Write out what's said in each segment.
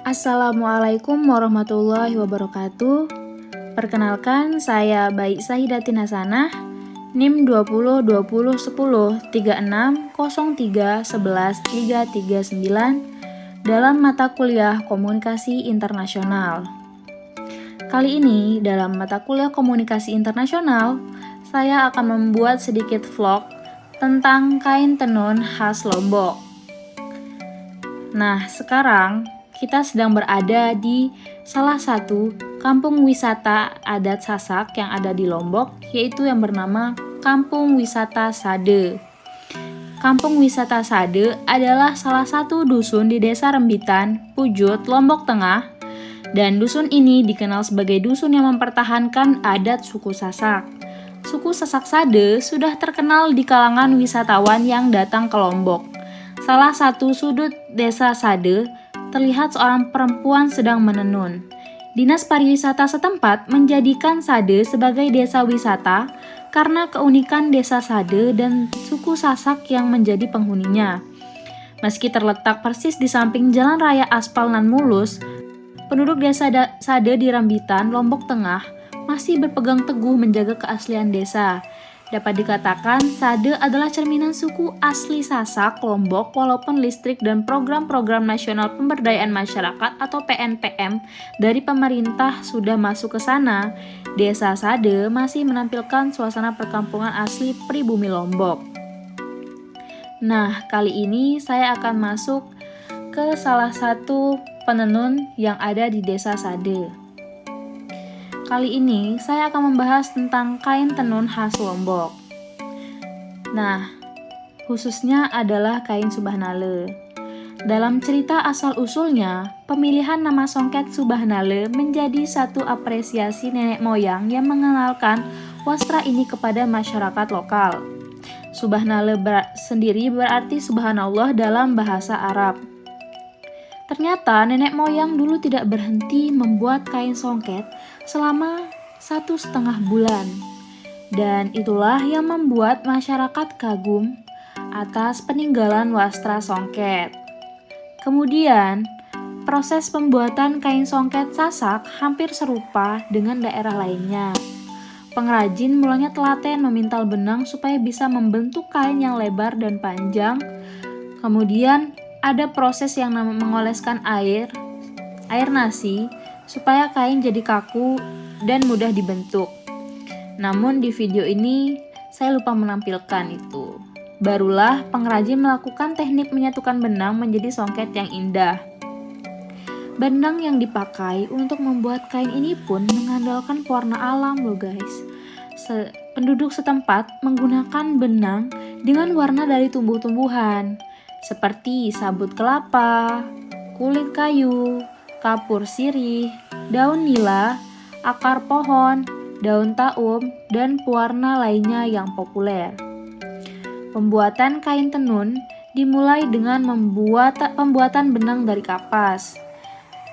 Assalamualaikum warahmatullahi wabarakatuh. Perkenalkan, saya Baik Sahidatin Hasanah, NIM 20 20 10 36 03 11 339 dalam mata kuliah Komunikasi Internasional. Kali ini dalam mata kuliah Komunikasi Internasional, saya akan membuat sedikit vlog tentang kain tenun khas Lombok. Nah, sekarang kita sedang berada di salah satu kampung wisata adat Sasak yang ada di Lombok, yaitu yang bernama Kampung Wisata Sade. Kampung Wisata Sade adalah salah satu dusun di Desa Rembitan, Pujut, Lombok Tengah, dan dusun ini dikenal sebagai dusun yang mempertahankan adat suku Sasak. Suku Sasak Sade sudah terkenal di kalangan wisatawan yang datang ke Lombok. Salah satu sudut Desa Sade terlihat seorang perempuan sedang menenun. Dinas pariwisata setempat menjadikan Sade sebagai desa wisata karena keunikan Desa Sade dan suku Sasak yang menjadi penghuninya. Meski terletak persis di samping jalan raya aspal nan mulus, penduduk Desa Sade di Rambitan, Lombok Tengah masih berpegang teguh menjaga keaslian desa. Dapat dikatakan, Sade adalah cerminan suku asli Sasak, Lombok, walaupun listrik dan program-program nasional pemberdayaan masyarakat atau PNPM dari pemerintah sudah masuk ke sana. Desa Sade masih menampilkan suasana perkampungan asli pribumi Lombok. Nah, kali ini saya akan masuk ke salah satu penenun yang ada di Desa Sade. Kali ini saya akan membahas tentang kain tenun khas Lombok. Nah, khususnya adalah kain Subhanale. Dalam cerita asal-usulnya, pemilihan nama songket Subhanale menjadi satu apresiasi nenek moyang yang mengenalkan wastra ini kepada masyarakat lokal. Subhanale sendiri berarti Subhanallah dalam bahasa Arab. Ternyata nenek moyang dulu tidak berhenti membuat kain songket selama 1,5 bulan. Dan itulah yang membuat masyarakat kagum atas peninggalan wastra songket. Kemudian, proses pembuatan kain songket Sasak hampir serupa dengan daerah lainnya. Pengrajin mulanya telaten memintal benang supaya bisa membentuk kain yang lebar dan panjang. Kemudian, ada proses yang mengoleskan air nasi supaya kain jadi kaku dan mudah dibentuk. Namun di video ini saya lupa menampilkan itu. Barulah pengrajin melakukan teknik menyatukan benang menjadi songket yang indah. Benang yang dipakai untuk membuat kain ini pun mengandalkan pewarna alam loh guys. Penduduk setempat menggunakan benang dengan warna dari tumbuh-tumbuhan seperti sabut kelapa, kulit kayu, kapur sirih, daun nila, akar pohon, daun taum, dan pewarna lainnya yang populer. Pembuatan kain tenun dimulai dengan pembuatan benang dari kapas.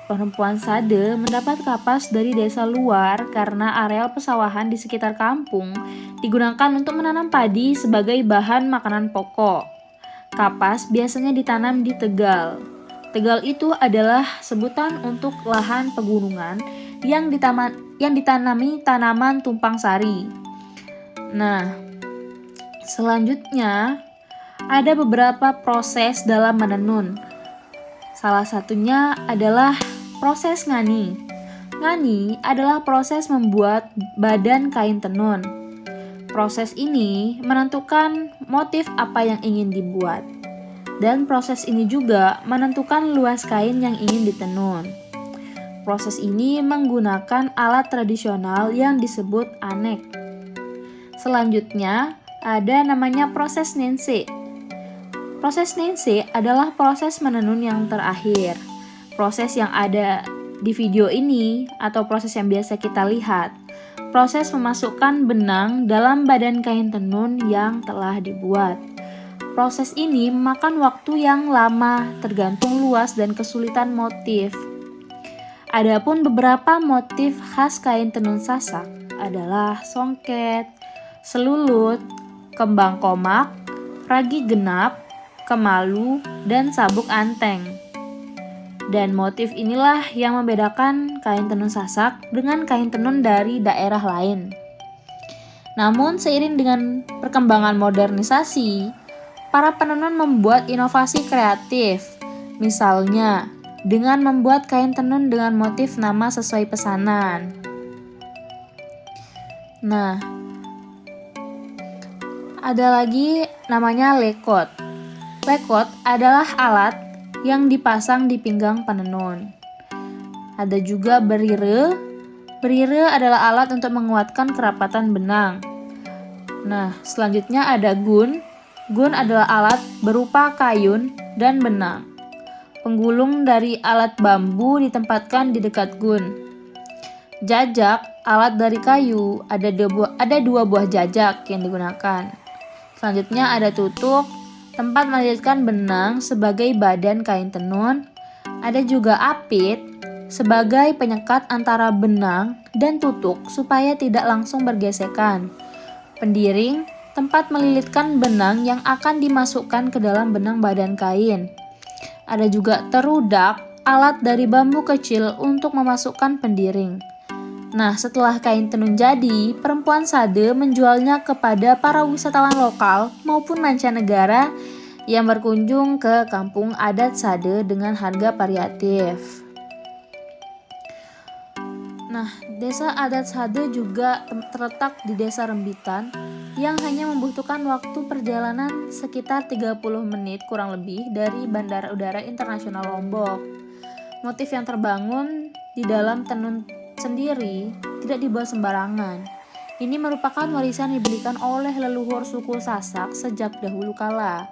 Perempuan Sade mendapat kapas dari desa luar karena areal pesawahan di sekitar kampung digunakan untuk menanam padi sebagai bahan makanan pokok. Kapas biasanya ditanam di Tegal. Tegal itu adalah sebutan untuk lahan pegunungan yang ditanami tanaman tumpang sari. Nah, selanjutnya ada beberapa proses dalam menenun. Salah satunya adalah proses ngani. Ngani adalah proses membuat badan kain tenun. Proses ini menentukan motif apa yang ingin dibuat. Dan proses ini juga menentukan luas kain yang ingin ditenun. Proses ini menggunakan alat tradisional yang disebut anek. Selanjutnya, ada namanya proses nense. Proses nense adalah proses menenun yang terakhir. Proses yang ada di video ini atau proses yang biasa kita lihat. Proses memasukkan benang dalam badan kain tenun yang telah dibuat. Proses ini memakan waktu yang lama tergantung luas dan kesulitan motif. Adapun beberapa motif khas kain tenun Sasak adalah songket, selulut, kembang komak, ragi genap, kemalu, dan sabuk anteng. Dan motif inilah yang membedakan kain tenun Sasak dengan kain tenun dari daerah lain. Namun seiring dengan perkembangan modernisasi, para penenun membuat inovasi kreatif. Misalnya, dengan membuat kain tenun dengan motif nama sesuai pesanan. Nah, ada lagi namanya lekot. Lekot adalah alat yang dipasang di pinggang penenun. Ada juga berire. Berire adalah alat untuk menguatkan kerapatan benang. Nah, selanjutnya ada gun. Gun adalah alat berupa kayun dan benang. Penggulung dari alat bambu ditempatkan di dekat gun. Jajak, alat dari kayu. Ada dua buah jajak yang digunakan. Selanjutnya ada tutuk, tempat melilitkan benang sebagai badan kain tenun. Ada juga apit, sebagai penyekat antara benang dan tutuk supaya tidak langsung bergesekan. Pendiring, tempat melilitkan benang yang akan dimasukkan ke dalam benang badan kain. Ada juga terudak, alat dari bambu kecil untuk memasukkan pendiring. Nah, setelah kain tenun jadi, perempuan Sade menjualnya kepada para wisatawan lokal maupun mancanegara yang berkunjung ke kampung adat Sade dengan harga variatif. Nah, desa adat Sade juga terletak di desa Rembitan yang hanya membutuhkan waktu perjalanan sekitar 30 menit kurang lebih dari Bandara Udara Internasional Lombok. Motif yang terbangun di dalam tenun sendiri tidak dibuat sembarangan. Ini merupakan warisan diberikan oleh leluhur suku Sasak sejak dahulu kala.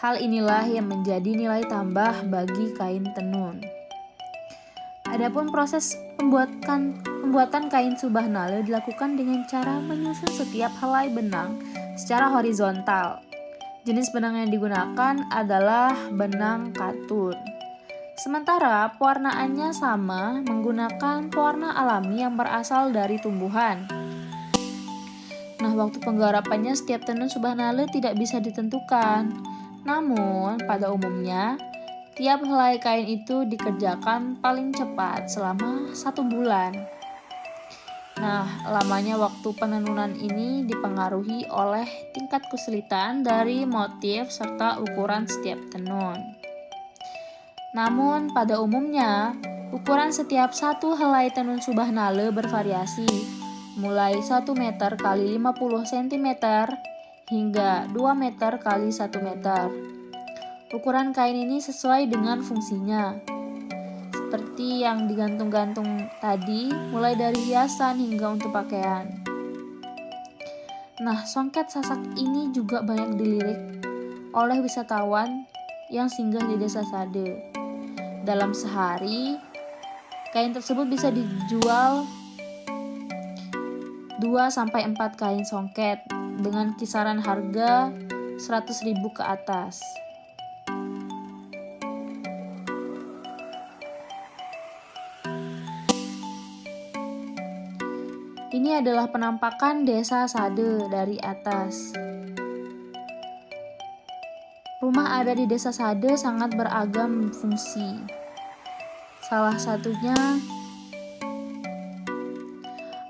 Hal inilah yang menjadi nilai tambah bagi kain tenun. Adapun proses pembuatan kain subah nale dilakukan dengan cara menyusun setiap helai benang secara horizontal. Jenis benang yang digunakan adalah benang katun. Sementara pewarnaannya sama menggunakan pewarna alami yang berasal dari tumbuhan. Nah, waktu penggarapannya setiap tenun subah nale tidak bisa ditentukan. Namun, pada umumnya, tiap helai kain itu dikerjakan paling cepat selama 1 bulan. Nah, lamanya waktu penenunan ini dipengaruhi oleh tingkat kesulitan dari motif serta ukuran setiap tenun. Namun, pada umumnya, ukuran setiap satu helai tenun subah nale bervariasi, mulai 1 meter x 50 cm hingga 2 meter x 1 meter. Ukuran kain ini sesuai dengan fungsinya, seperti yang digantung-gantung tadi, mulai dari hiasan hingga untuk pakaian. Nah, songket Sasak ini juga banyak dilirik oleh wisatawan yang singgah di desa Sade. Dalam sehari, kain tersebut bisa dijual 2-4 kain songket dengan kisaran harga 100.000 ke atas. Ini adalah penampakan desa Sade dari atas. Rumah adat di desa Sade sangat beragam fungsi. Salah satunya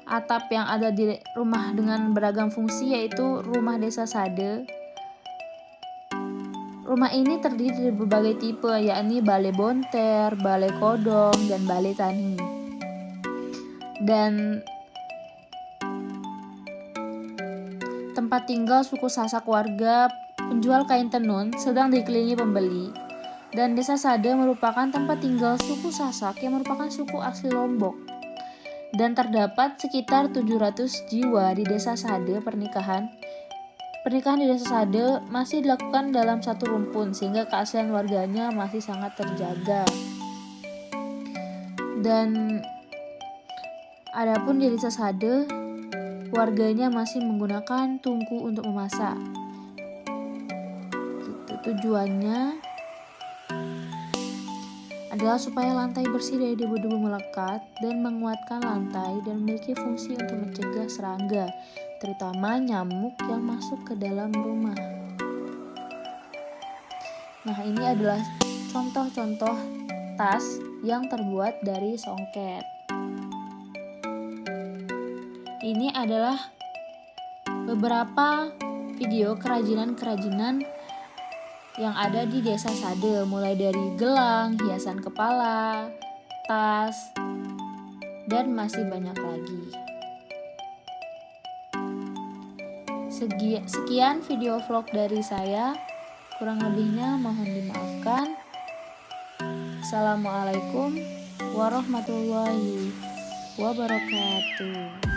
atap yang ada di rumah dengan beragam fungsi yaitu rumah desa Sade. Rumah ini terdiri dari berbagai tipe, yakni balai bonter, balai kodong, dan balai tani. Dan tempat tinggal suku Sasak warga penjual kain tenun sedang dikelilingi pembeli. Dan desa Sade merupakan tempat tinggal suku Sasak yang merupakan suku asli Lombok. Dan terdapat sekitar 700 jiwa di desa Sade. Pernikahan di desa Sade masih dilakukan dalam satu rumpun sehingga keaslian warganya masih sangat terjaga. Dan adapun di desa Sade, warganya masih menggunakan tungku untuk memasak. Tujuannya adalah supaya lantai bersih dari debu-debu melekat dan menguatkan lantai dan memiliki fungsi untuk mencegah serangga, terutama nyamuk yang masuk ke dalam rumah. Nah, ini adalah contoh-contoh tas yang terbuat dari songket. Ini adalah beberapa video kerajinan-kerajinan yang ada di Desa Sade, mulai dari gelang, hiasan kepala, tas, dan masih banyak lagi. Sekian video vlog dari saya, kurang lebihnya mohon dimaafkan. Assalamualaikum warahmatullahi wabarakatuh.